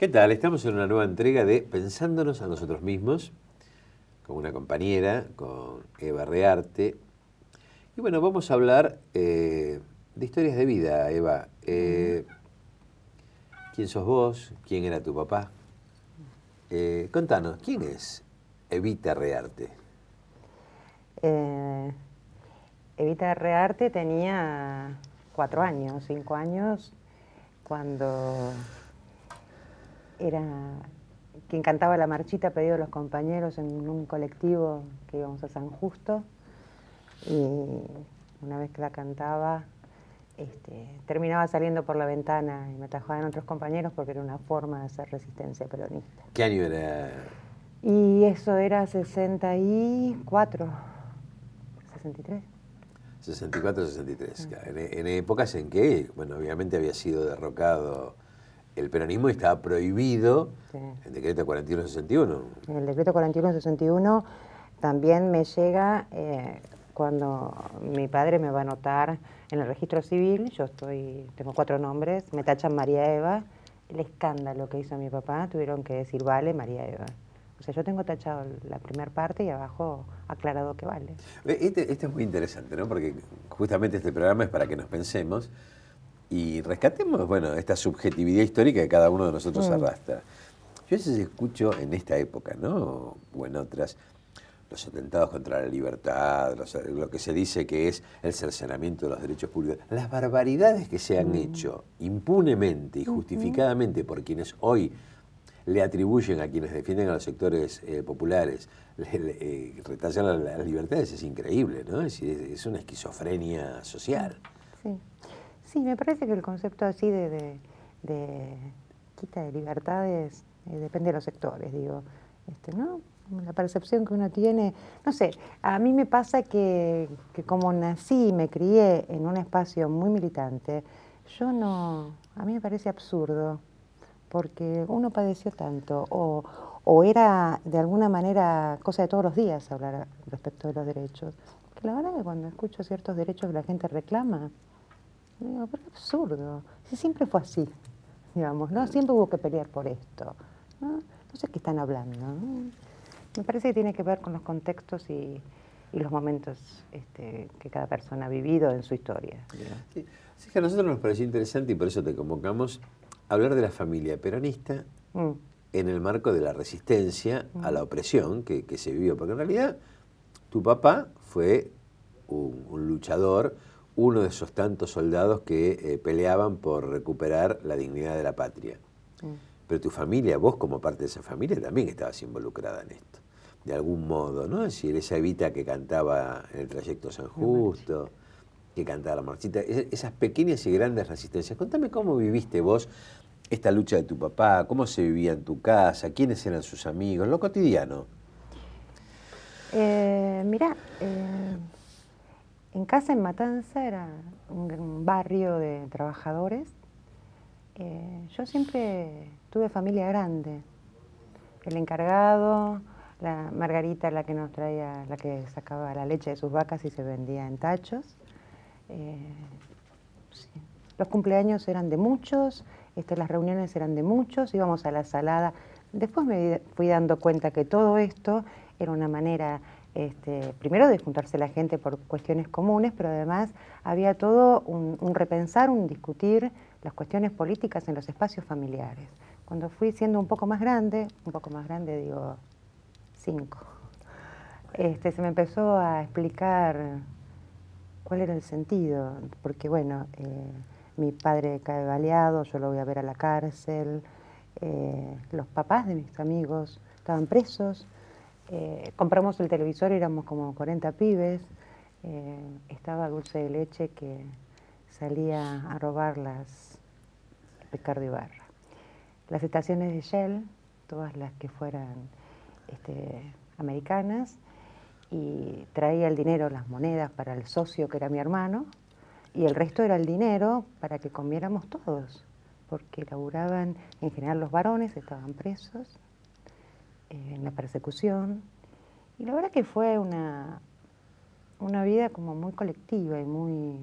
¿Qué tal? Estamos en una nueva entrega de Pensándonos a nosotros mismos, con una compañera, con Eva Rearte. Y bueno, vamos a hablar de historias de vida, Eva. ¿Quién sos vos? ¿Quién era tu papá? Contanos, ¿quién es Evita Rearte? Evita Rearte tenía 4 años, 5 años, cuando era quien cantaba la marchita a pedido de los compañeros en un colectivo que íbamos a San Justo. Y una vez que la cantaba, terminaba saliendo por la ventana y me atajaban otros compañeros porque era una forma de hacer resistencia peronista. ¿Qué año era? Y eso era 64, 63. 64, 63. En épocas en que, bueno, obviamente había sido derrocado el peronismo y estaba prohibido el decreto 41-61. El decreto 41-61 también me llega cuando mi padre me va a anotar en el registro civil. Tengo 4 nombres, me tachan María Eva. El escándalo que hizo mi papá, tuvieron que decir vale María Eva. O sea, yo tengo tachado la primera parte y abajo aclarado que vale. Este es muy interesante, ¿no? Porque justamente este programa es para que nos pensemos y rescatemos, bueno, esta subjetividad histórica que cada uno de nosotros arrastra. Yo a veces escucho en esta época, ¿no? O en otras, los atentados contra la libertad, lo que se dice que es el cercenamiento de los derechos públicos, las barbaridades que se han hecho impunemente y justificadamente por quienes hoy le atribuyen a quienes defienden a los sectores populares, retallan las libertades, es increíble, ¿no? Es una esquizofrenia social. Sí. Sí, me parece que el concepto así de quita de libertades depende de los sectores, digo, ¿no? La percepción que uno tiene, no sé, a mí me pasa que como nací y me crié en un espacio muy militante, a mí me parece absurdo, porque uno padeció tanto, o era de alguna manera cosa de todos los días hablar respecto de los derechos, que la verdad que cuando escucho ciertos derechos que la gente reclama, digo, pero qué absurdo, si siempre fue así, digamos, ¿no? Siempre hubo que pelear por esto, ¿no? No sé qué están hablando, ¿no? Me parece que tiene que ver con los contextos y los momentos que cada persona ha vivido en su historia. Sí. Así que a nosotros nos pareció interesante y por eso te convocamos a hablar de la familia peronista en el marco de la resistencia a la opresión que se vivió. Porque en realidad tu papá fue un luchador, uno de esos tantos soldados que peleaban por recuperar la dignidad de la patria. Pero tu familia, vos como parte de esa familia, también estabas involucrada en esto, de algún modo, ¿no? Es decir, esa Evita que cantaba en el trayecto San Justo, que cantaba la marchita, esas pequeñas y grandes resistencias. Contame cómo viviste vos esta lucha de tu papá, cómo se vivía en tu casa, quiénes eran sus amigos, lo cotidiano. Mirá, en casa en Matanza era un barrio de trabajadores. Yo siempre tuve familia grande. El encargado, la Margarita, la que nos traía, la que sacaba la leche de sus vacas y se vendía en tachos. Sí. Los cumpleaños eran de muchos, las reuniones eran de muchos, íbamos a la salada. Después me fui dando cuenta que todo esto era una manera, primero de juntarse la gente por cuestiones comunes, pero además había todo un repensar, un discutir las cuestiones políticas en los espacios familiares. Cuando fui siendo un poco más grande digo 5, se me empezó a explicar cuál era el sentido, porque bueno, mi padre cae baleado, yo lo voy a ver a la cárcel, los papás de mis amigos estaban presos, compramos el televisor y éramos como 40 pibes, estaba Dulce de Leche que salía a robarlas Ricardo Ibarra. Las estaciones de Shell, todas las que fueran americanas, y traía el dinero, las monedas para el socio que era mi hermano, y el resto era el dinero para que comiéramos todos, porque laburaban, en general los varones estaban presos en la persecución, y la verdad que fue una vida como muy colectiva y muy,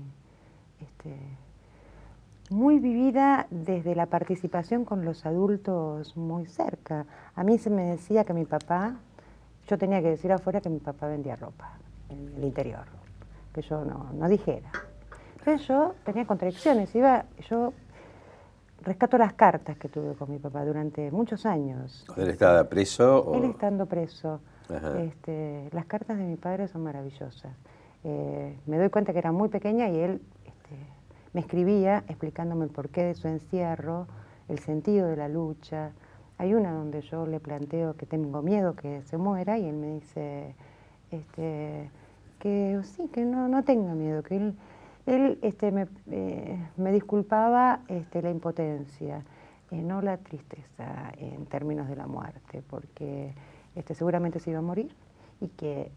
muy vivida desde la participación con los adultos muy cerca. A mí se me decía que mi papá, yo tenía que decir afuera que mi papá vendía ropa en el interior, que yo no dijera. Entonces yo tenía contradicciones, yo rescato las cartas que tuve con mi papá durante muchos años. ¿Él estaba preso? Él estando preso. Ajá. Las cartas de mi padre son maravillosas. Me doy cuenta que era muy pequeña y él me escribía explicándome el porqué de su encierro, el sentido de la lucha. Hay una donde yo le planteo que tengo miedo que se muera y él me dice que sí, que no tenga miedo, que él me disculpaba la impotencia, no la tristeza en términos de la muerte, porque seguramente se iba a morir y que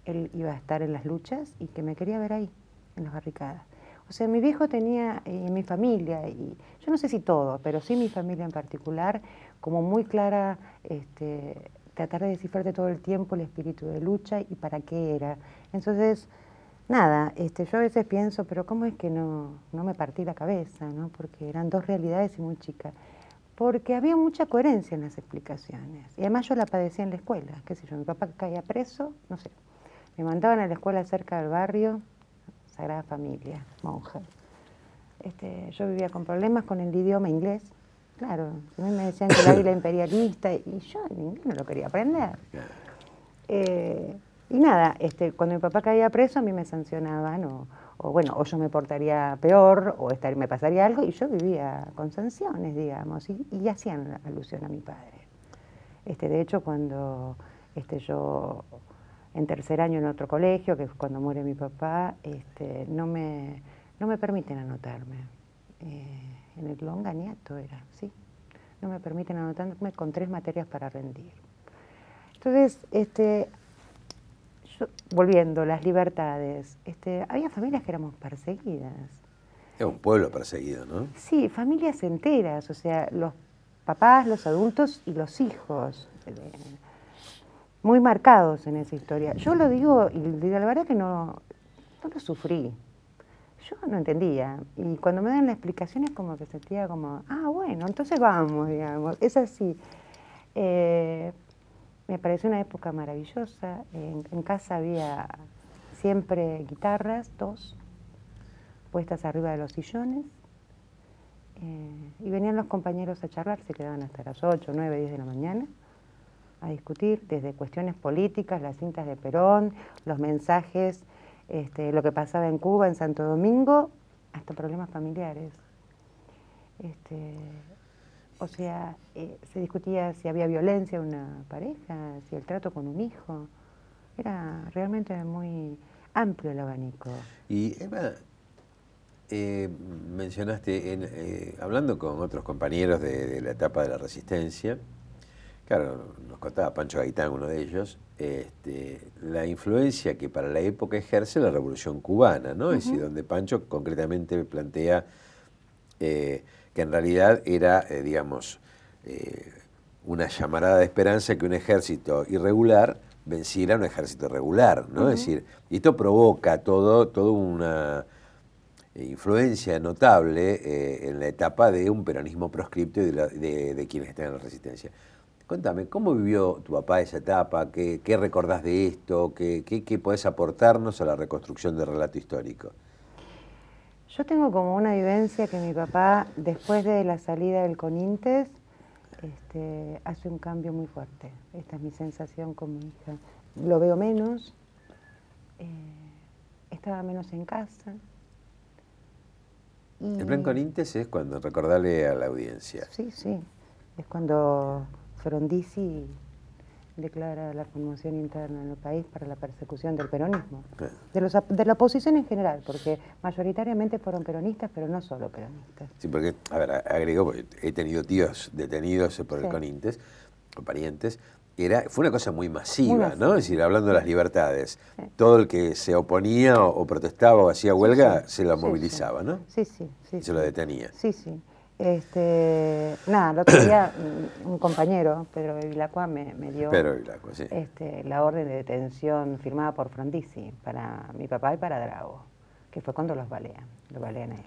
él iba a estar en las luchas y que me quería ver ahí, en las barricadas. O sea, mi viejo tenía, mi familia, y yo no sé si todo, pero sí mi familia en particular, como muy clara, tratar de descifrarte todo el tiempo el espíritu de lucha y para qué era. Entonces, nada, yo a veces pienso, pero ¿cómo es que no me partí la cabeza, ¿no? Porque eran dos realidades y muy chicas. Porque había mucha coherencia en las explicaciones. Y además yo la padecía en la escuela, qué sé yo, mi papá caía preso, no sé. Me mandaban a la escuela cerca del barrio, Sagrada Familia, monja. Yo vivía con problemas con el idioma inglés. Claro, a mí me decían que el águila imperialista y yo el inglés no lo quería aprender. Y nada, cuando mi papá caía preso a mí me sancionaban o yo me portaría peor o me pasaría algo y yo vivía con sanciones, digamos, y hacían alusión a mi padre. De hecho, cuando yo en tercer año en otro colegio, que es cuando muere mi papá, no me permiten anotarme. En el Longaniato era, sí. No me permiten anotarme con 3 materias para rendir. Entonces, volviendo, las libertades, había familias que éramos perseguidas. Es un pueblo perseguido, ¿no? Sí, familias enteras, o sea, los papás, los adultos y los hijos. Muy marcados en esa historia. Yo lo digo, y la verdad que no lo sufrí. Yo no entendía. Y cuando me dan la explicación es como que sentía como, bueno, entonces vamos, digamos. Es así. Me pareció una época maravillosa. En casa había siempre guitarras, 2, puestas arriba de los sillones. Y venían los compañeros a charlar, se quedaban hasta las 8, 9, 10 de la mañana. A discutir desde cuestiones políticas, las cintas de Perón, los mensajes, lo que pasaba en Cuba, en Santo Domingo, hasta problemas familiares. O sea, se discutía si había violencia en una pareja, si el trato con un hijo. Era realmente muy amplio el abanico. Y Eva, mencionaste, hablando con otros compañeros de la etapa de la Resistencia, claro, nos contaba Pancho Gaitán, uno de ellos, la influencia que para la época ejerce la Revolución Cubana, ¿no? Es decir, donde Pancho concretamente plantea que en realidad era, digamos, una llamarada de esperanza que un ejército irregular venciera a un ejército regular, ¿no? Es decir, y esto provoca toda una influencia notable en la etapa de un peronismo proscripto y de quienes están en la Resistencia. Contame, ¿cómo vivió tu papá esa etapa? ¿Qué recordás de esto? ¿Qué podés aportarnos a la reconstrucción del relato histórico? Yo tengo como una vivencia que mi papá, después de la salida del Conintes, hace un cambio muy fuerte. Esta es mi sensación con mi hija. Lo veo menos, estaba menos en casa. El plan Conintes es cuando, recordarle a la audiencia. Sí, sí, es cuando Frondizi declara la conmoción interna en el país para la persecución del peronismo, de la oposición en general, porque mayoritariamente fueron peronistas, pero no solo peronistas. Sí, porque, a ver, agrego, porque he tenido tíos detenidos por el Conintes, o parientes, fue una cosa muy masiva, ¿no? Es decir, hablando de las libertades, todo el que se oponía o protestaba o hacía huelga, se lo movilizaba, ¿no? Sí, sí. Y se lo detenía. Sí, sí. Nada, el otro día un compañero, Pedro Bevilacqua, me dio sí. La orden de detención firmada por Frondizi para mi papá y para Drago, que fue cuando lo balean a él.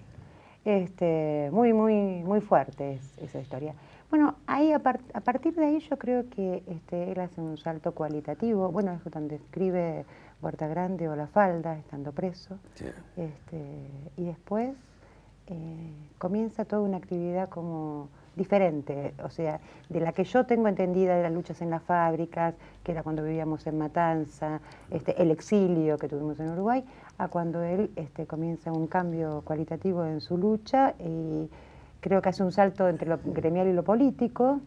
Muy fuerte esa historia. Bueno, ahí a partir de ahí yo creo que él hace un salto cualitativo. Bueno, es donde escribe Huerta Grande o La Falda, estando preso. Sí. Y después comienza toda una actividad como diferente, o sea, de la que yo tengo entendida de las luchas en las fábricas, que era cuando vivíamos en Matanza, el exilio que tuvimos en Uruguay, a cuando él comienza un cambio cualitativo en su lucha y creo que hace un salto entre lo gremial y lo político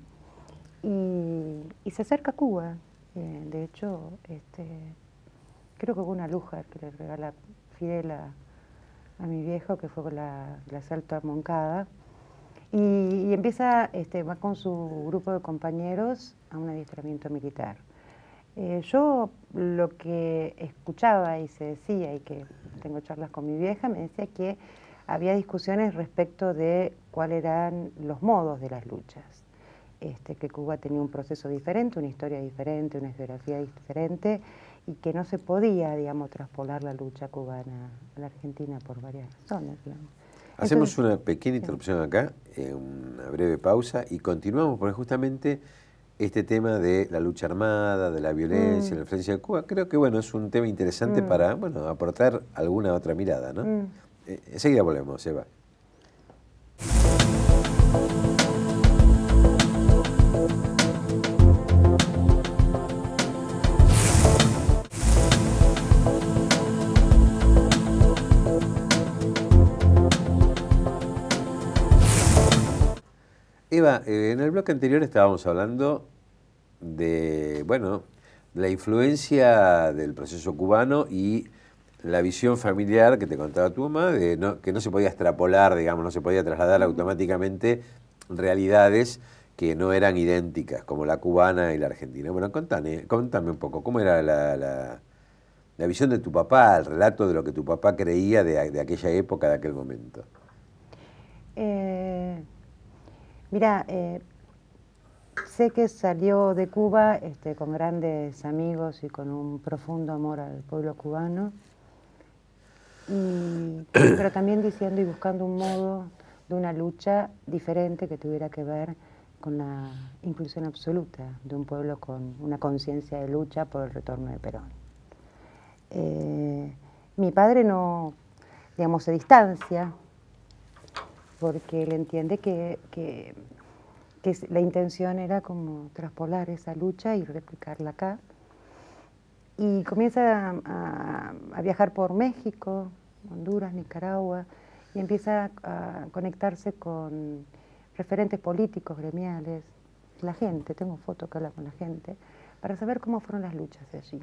y se acerca a Cuba. De hecho, creo que hubo una Lújar que le regala Fidel a mi viejo, que fue con el asalto a Moncada, y empieza, va con su grupo de compañeros a un adiestramiento militar. Yo lo que escuchaba y se decía, y que tengo charlas con mi vieja, me decía que había discusiones respecto de cuáles eran los modos de las luchas. Que Cuba tenía un proceso diferente, una historia diferente, una geografía diferente, y que no se podía, digamos, traspolar la lucha cubana a la Argentina por varias razones, digamos. Hacemos Entonces, una pequeña interrupción acá, una breve pausa, y continuamos porque justamente este tema de la lucha armada, de la violencia, la influencia de Cuba, creo que bueno, es un tema interesante para bueno, aportar alguna otra mirada, ¿no? Enseguida volvemos, Eva. Eva, en el bloque anterior estábamos hablando de, bueno, la influencia del proceso cubano y la visión familiar que te contaba tu mamá, de que no se podía extrapolar, digamos, no se podía trasladar automáticamente realidades que no eran idénticas, como la cubana y la argentina. Bueno, contame un poco, ¿cómo era la visión de tu papá, el relato de lo que tu papá creía de aquella época, de aquel momento? Mira, sé que salió de Cuba con grandes amigos y con un profundo amor al pueblo cubano, pero también diciendo y buscando un modo de una lucha diferente que tuviera que ver con la inclusión absoluta de un pueblo con una conciencia de lucha por el retorno de Perón. Mi padre no, digamos, se distancia porque él entiende que la intención era como traspolar esa lucha y replicarla acá. Y comienza a viajar por México, Honduras, Nicaragua, y empieza a conectarse con referentes políticos, gremiales, la gente, tengo fotos que habla con la gente, para saber cómo fueron las luchas de allí.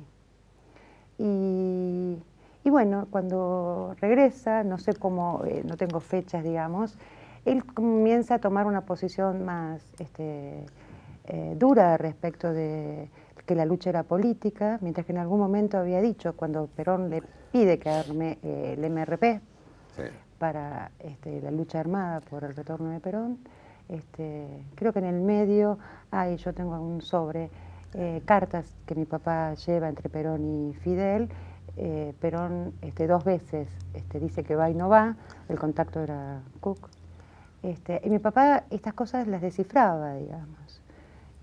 Y bueno, cuando regresa, no sé cómo, no tengo fechas, digamos, él comienza a tomar una posición más dura respecto de que la lucha era política, mientras que en algún momento había dicho, cuando Perón le pide que arme el MRP sí. para la lucha armada por el retorno de Perón, creo que en el medio, yo tengo un sobre, cartas que mi papá lleva entre Perón y Fidel. Perón 2 veces dice que va y no va, el contacto era Cook. Y mi papá estas cosas las descifraba, digamos.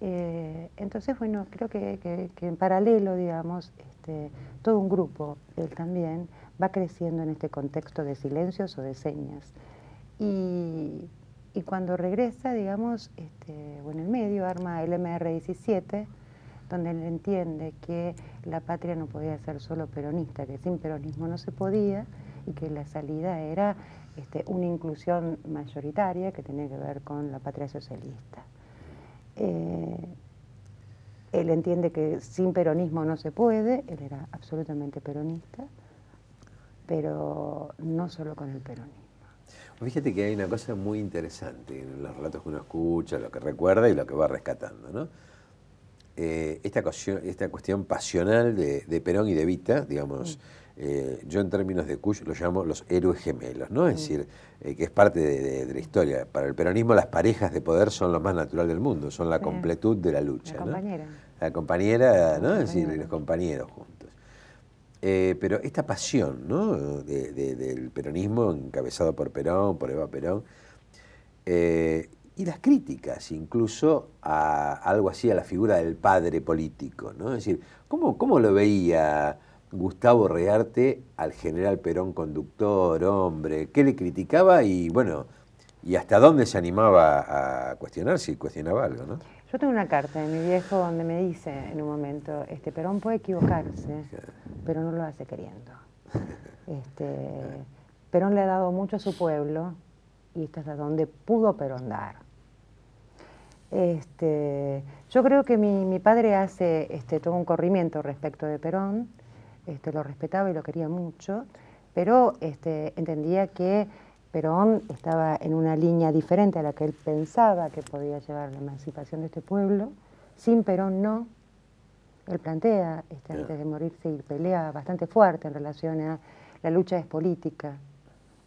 Entonces, bueno, creo que en paralelo, digamos, todo un grupo, él también, va creciendo en este contexto de silencios o de señas. Y cuando regresa, digamos, o en el medio, arma el MR-17, donde él entiende que la patria no podía ser solo peronista, que sin peronismo no se podía, y que la salida era una inclusión mayoritaria que tenía que ver con la patria socialista. Él entiende que sin peronismo no se puede, él era absolutamente peronista, pero no solo con el peronismo. Fíjate que hay una cosa muy interesante en los relatos que uno escucha, lo que recuerda y lo que va rescatando, ¿no? Esta cuestión pasional de Perón y de Evita, digamos, yo en términos de Cush lo llamo los héroes gemelos, ¿no? Es decir, que es parte de la historia. Para el peronismo las parejas de poder son lo más natural del mundo, son la completud de la lucha. La compañera. ¿No? La compañera, ¿no? Es decir, los compañeros juntos. Pero esta pasión, ¿no? Del peronismo encabezado por Perón, por Eva Perón, y las críticas incluso a algo así, a la figura del padre político, ¿no? Es decir, ¿cómo lo veía Gustavo Rearte al general Perón conductor, hombre? ¿Qué le criticaba y, bueno, y hasta dónde se animaba a cuestionar, si cuestionaba algo, ¿no? Yo tengo una carta de mi viejo donde me dice en un momento, Perón puede equivocarse, pero no lo hace queriendo. Perón le ha dado mucho a su pueblo y esta es a donde pudo Perón dar. Yo creo que mi padre hace todo un corrimiento respecto de Perón, lo respetaba y lo quería mucho, pero entendía que Perón estaba en una línea diferente a la que él pensaba que podía llevar la emancipación de este pueblo. Sin Perón no. Él plantea, antes de morirse, y pelea bastante fuerte en relación a la lucha es política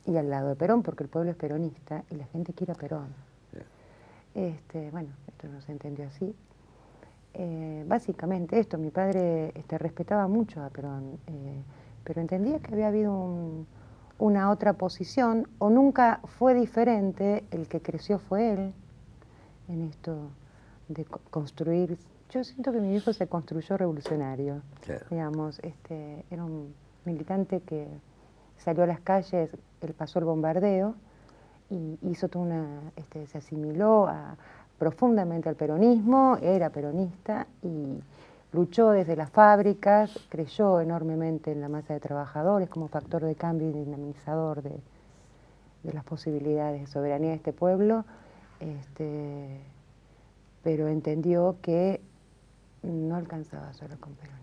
y al lado de Perón, porque el pueblo es peronista y la gente quiere a Perón. Bueno, esto no se entendió así. Básicamente esto, mi padre respetaba mucho a Perón, pero entendía que había habido una otra posición, o nunca fue diferente, el que creció fue él, en esto de construir. Yo siento que mi viejo se construyó revolucionario, digamos, era un militante que salió a las calles, él pasó el bombardeo y hizo toda se asimiló profundamente al peronismo, era peronista y luchó desde las fábricas, creyó enormemente en la masa de trabajadores como factor de cambio y dinamizador de las posibilidades de soberanía de este pueblo, pero entendió que no alcanzaba solo con peronismo.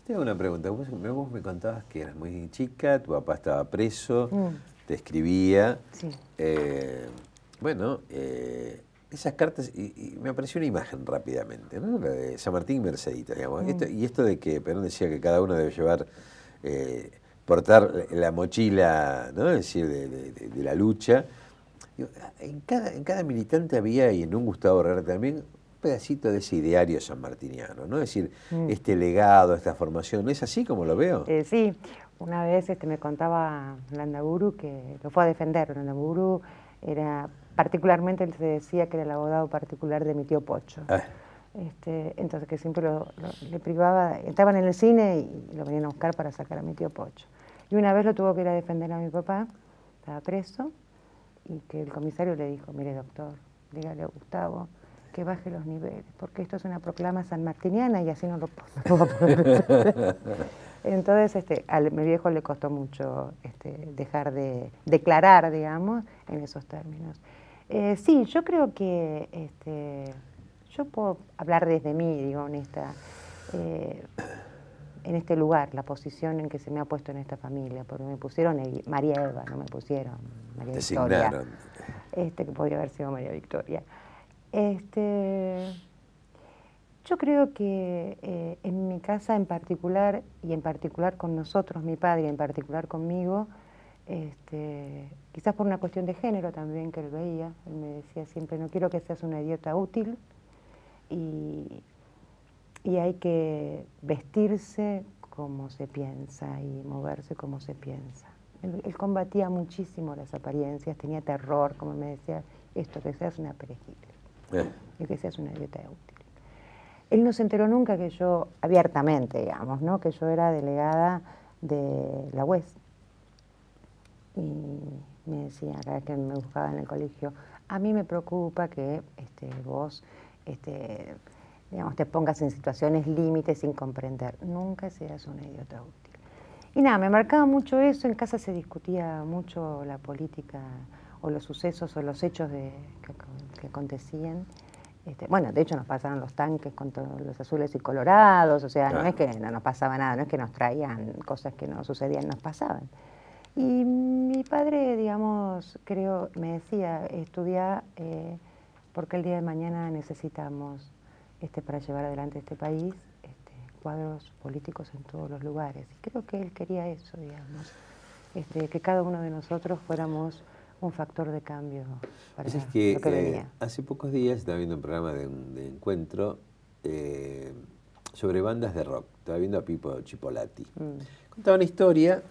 Tengo una pregunta. Vos me contabas que eras muy chica, tu papá estaba preso, te escribía. Sí. Bueno, esas cartas, y me apareció una imagen rápidamente, ¿no? La de San Martín y Mercedita, digamos. Esto de que Perón decía que cada uno debe llevar, portar la mochila, ¿no? Es decir, de la lucha. En cada militante había, y en un Gustavo Rearte también, un pedacito de ese ideario sanmartiniano, ¿no? Es decir, este legado, esta formación, ¿no es así como lo veo? Sí, una vez me contaba Landaburu que lo fue a defender. Landaburu era, particularmente él se decía que era el abogado particular de mi tío Pocho. Entonces que siempre le privaba, estaban en el cine y lo venían a buscar para sacar a mi tío Pocho. Y una vez lo tuvo que ir a defender a mi papá, estaba preso, y que el comisario le dijo, mire doctor, dígale a Gustavo que baje los niveles, porque esto es una proclama sanmartiniana y así no lo va a poder hacer. Entonces, a mi viejo le costó mucho dejar de declarar, digamos, en esos términos. Sí, yo creo que yo puedo hablar desde mí, digo, en este lugar, la posición en que se me ha puesto en esta familia, porque me pusieron María Eva, no me pusieron María Victoria. Que podría haber sido María Victoria. Yo creo que en mi casa en particular, y en particular con nosotros, mi padre, y en particular conmigo, quizás por una cuestión de género también que él veía, él me decía siempre, no quiero que seas una idiota útil, y hay que vestirse como se piensa y moverse como se piensa. Él combatía muchísimo las apariencias, tenía terror, como me decía, esto, que seas una perejil, y que seas una idiota útil. Él no se enteró nunca que yo, abiertamente, digamos, ¿no? Que yo era delegada de la UES. Y me decía, cada vez que me buscaba en el colegio, a mí me preocupa que vos digamos, te pongas en situaciones límites sin comprender. Nunca seas una idiota útil. Y nada, me marcaba mucho eso. En casa se discutía mucho la política o los sucesos o los hechos que acontecían. Bueno, de hecho nos pasaban los tanques con todos los azules y colorados, o sea, no es que no nos pasaba nada, no es que nos traían cosas que no sucedían, nos pasaban. Y mi padre, digamos, creo, me decía, estudia porque el día de mañana necesitamos, para llevar adelante este país, cuadros políticos en todos los lugares. Y creo que él quería eso, digamos, que cada uno de nosotros fuéramos un factor de cambio para lo que venía. Hace pocos días estaba viendo un programa de encuentro sobre bandas de rock. Estaba viendo a Pipo Chipolati. Contaba una historia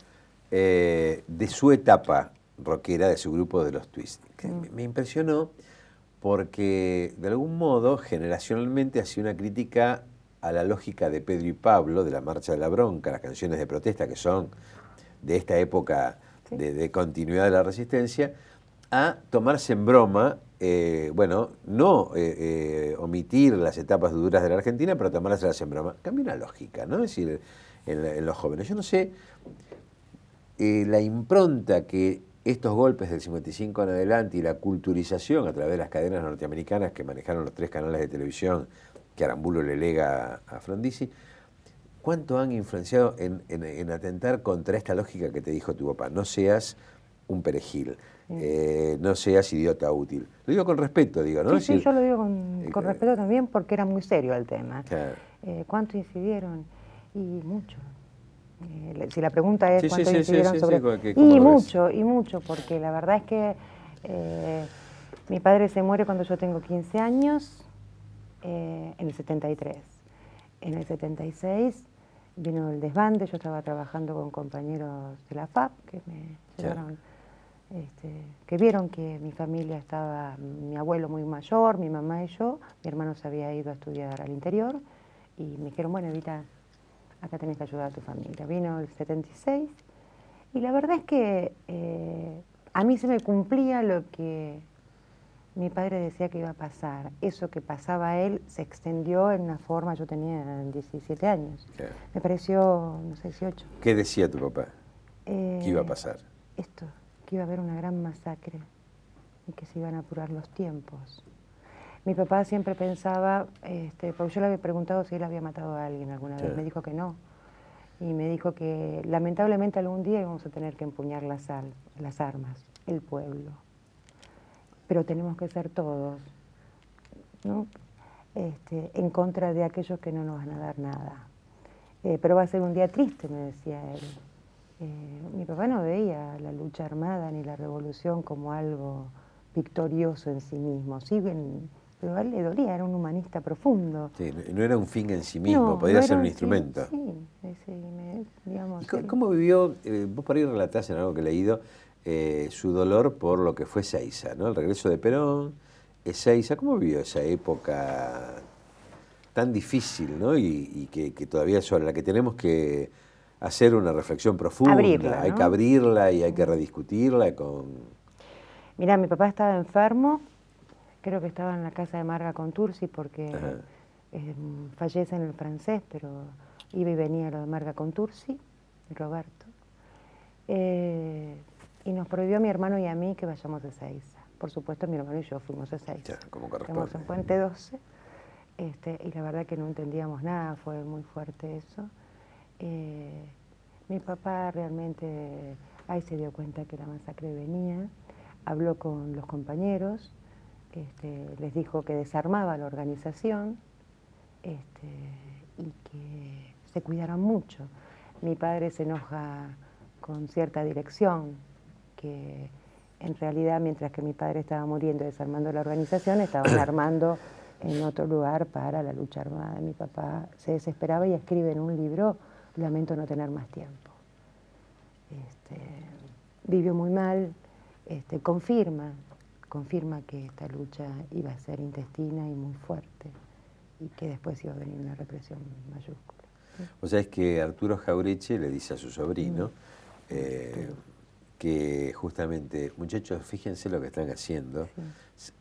de su etapa rockera, de su grupo de los Twist. Que me impresionó porque, de algún modo, generacionalmente hacía una crítica a la lógica de Pedro y Pablo, de la Marcha de la Bronca, las canciones de protesta que son de esta época de continuidad de la resistencia, a tomarse en broma, bueno, no omitir las etapas duras de la Argentina, pero tomárselas en broma. Cambia una lógica, ¿no? Es decir, en los jóvenes. Yo no sé la impronta que estos golpes del 55 en adelante y la culturización a través de las cadenas norteamericanas que manejaron los 3 canales de televisión que Arambulo le lega a Frondizi, ¿cuánto han influenciado en atentar contra esta lógica que te dijo tu papá? No seas un perejil, no seas idiota útil. Lo digo con respeto, digo, ¿no? Sí, yo lo digo con respeto también porque era muy serio el tema. Claro. ¿Cuánto incidieron? Y mucho. Si la pregunta es cuánto incidieron sobre... Y mucho, porque la verdad es que mi padre se muere cuando yo tengo 15 años, en el 73. En el 76 vino el desbande, yo estaba trabajando con compañeros de la FAP que me llevaron, que vieron que mi familia estaba, mi abuelo muy mayor, mi mamá y yo, mi hermano se había ido a estudiar al interior y me dijeron, bueno, Evita, acá tenés que ayudar a tu familia. Vino el 76 y la verdad es que a mí se me cumplía lo que mi padre decía que iba a pasar. Eso que pasaba a él se extendió en una forma, yo tenía 17 años. Claro. Me pareció, no sé, 18. ¿Qué decía tu papá? ¿Qué iba a pasar? Esto, que iba a haber una gran masacre y que se iban a apurar los tiempos. Mi papá siempre pensaba, porque yo le había preguntado si él había matado a alguien alguna vez, me dijo que no. Y me dijo que lamentablemente algún día íbamos a tener que empuñar las armas, el pueblo. Pero tenemos que ser todos, ¿no? En contra de aquellos que no nos van a dar nada. Pero va a ser un día triste, me decía él. Mi papá no veía la lucha armada ni la revolución como algo victorioso en sí mismo. Pero a él le dolía, era un humanista profundo. Sí, no era un fin en sí mismo, podría ser un instrumento. Digamos. ¿Y cómo vivió, vos por ahí relatás en algo que he leído, su dolor por lo que fue Seiza, ¿no? El regreso de Perón, Seiza, ¿cómo vivió esa época tan difícil, ¿no? Y que todavía sobre la que tenemos que hacer una reflexión profunda, abrirla, ¿no? Hay que abrirla y hay que rediscutirla con... Mirá, mi papá estaba enfermo, creo que estaba en la casa de Marga Contursi porque fallece en el francés, pero iba y venía lo de Marga Contursi, Roberto. Y nos prohibió a mi hermano y a mí que vayamos a Ezeiza. Por supuesto, mi hermano y yo fuimos a Ezeiza. Ya, como corresponde. Fuimos en Puente 12, y la verdad que no entendíamos nada, fue muy fuerte eso. Mi papá realmente ahí se dio cuenta que la masacre venía, habló con los compañeros, les dijo que desarmaba la organización y que se cuidaran mucho. Mi padre se enoja con cierta dirección, que en realidad mientras que mi padre estaba muriendo y desarmando la organización, estaban armando en otro lugar para la lucha armada. Mi papá se desesperaba y escribe en un libro, lamento no tener más tiempo. Vivió muy mal, confirma que esta lucha iba a ser intestina y muy fuerte y que después iba a venir una represión mayúscula. O sea, es que Arturo Jauretche le dice a su sobrino que justamente, muchachos, fíjense lo que están haciendo,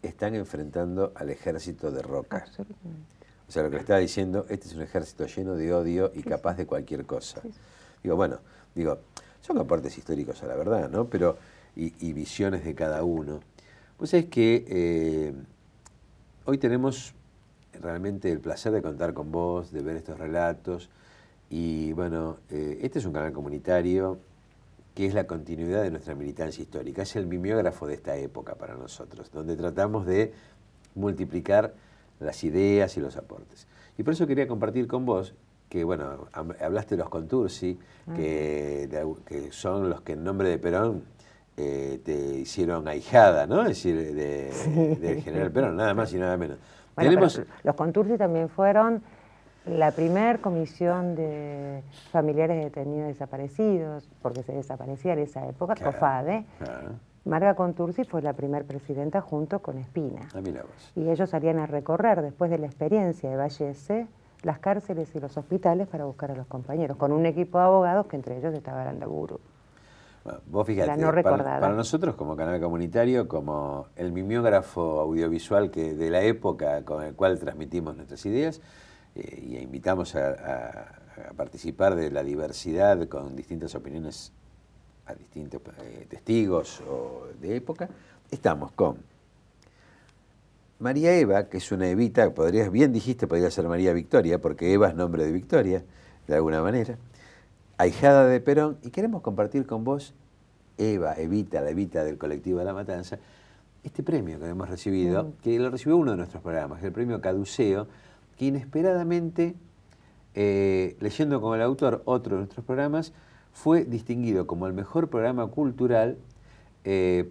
están enfrentando al ejército de Roca. Absolutamente. O sea, lo que le estaba diciendo, este es un ejército lleno de odio y capaz de cualquier cosa. Digo, bueno, son aportes históricos a la verdad, ¿no? Pero, y visiones de cada uno. Pues es que hoy tenemos realmente el placer de contar con vos, de ver estos relatos. Y bueno, este es un canal comunitario que es la continuidad de nuestra militancia histórica. Es el mimeógrafo de esta época para nosotros, donde tratamos de multiplicar las ideas y los aportes. Y por eso quería compartir con vos que, bueno, hablaste de los Contursi, que son los que en nombre de Perón te hicieron ahijada, ¿no? Es decir, del general Perón, nada más y nada menos. Bueno, los Contursi también fueron La primer comisión de familiares detenidos desaparecidos, porque se desaparecía en esa época, Claro, COFADE, claro. Marga Contursi fue la primer presidenta junto con Espina. Ah, mira vos. Y ellos salían a recorrer, después de la experiencia de Vallese, las cárceles y los hospitales para buscar a los compañeros, con un equipo de abogados que entre ellos estaba Arandaburu. Bueno, vos fíjate, La no recordada. para nosotros como canal comunitario, como el mimeógrafo audiovisual de la época con el cual transmitimos nuestras ideas, y invitamos a participar de la diversidad con distintas opiniones a distintos testigos de época, estamos con María Eva, que es una Evita, bien dijiste, podría ser María Victoria, porque Eva es nombre de Victoria, de alguna manera, ahijada de Perón, y queremos compartir con vos, Eva, Evita, la Evita del colectivo de La Matanza, este premio que hemos recibido, que lo recibió uno de nuestros programas, el premio Caduceo, que inesperadamente, leyendo con el autor otro de nuestros programas, fue distinguido como el mejor programa cultural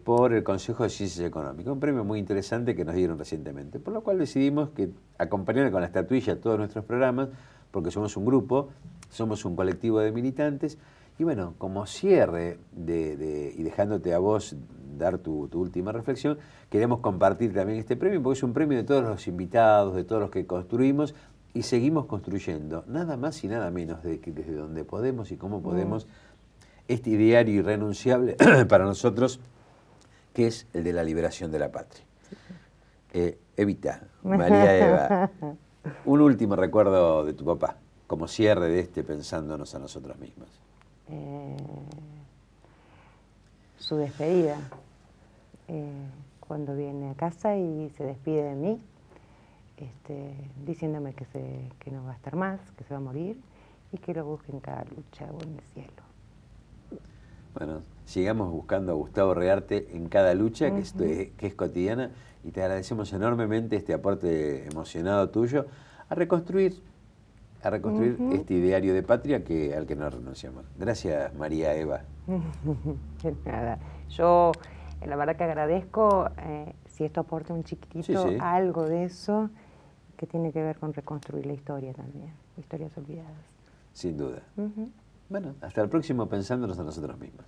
por el Consejo de Ciencias Económicas, un premio muy interesante que nos dieron recientemente, por lo cual decidimos acompañar con la estatuilla todos nuestros programas, porque somos un grupo, somos un colectivo de militantes, y bueno, como cierre y dejándote a vos dar tu última reflexión, queremos compartir también este premio, porque es un premio de todos los invitados, de todos los que construimos, y seguimos construyendo, nada más y nada menos de que desde donde podemos y cómo podemos, este ideario irrenunciable para nosotros, que es el de la liberación de la patria. Evita, María Eva, un último recuerdo de tu papá, como cierre de pensándonos a nosotros mismos. Su despedida, cuando viene a casa y se despide de mí, diciéndome que no va a estar más, que se va a morir y que lo busque en cada lucha o en el cielo. Bueno, sigamos buscando a Gustavo Rearte en cada lucha que es cotidiana, y te agradecemos enormemente este aporte emocionado tuyo a reconstruir este ideario de patria al que no renunciamos. Gracias, María Eva. De nada. Yo la verdad que agradezco si esto aporta un chiquitito algo de eso que tiene que ver con reconstruir la historia también, historias olvidadas. Sin duda. Bueno, hasta el próximo pensándonos a nosotros mismos.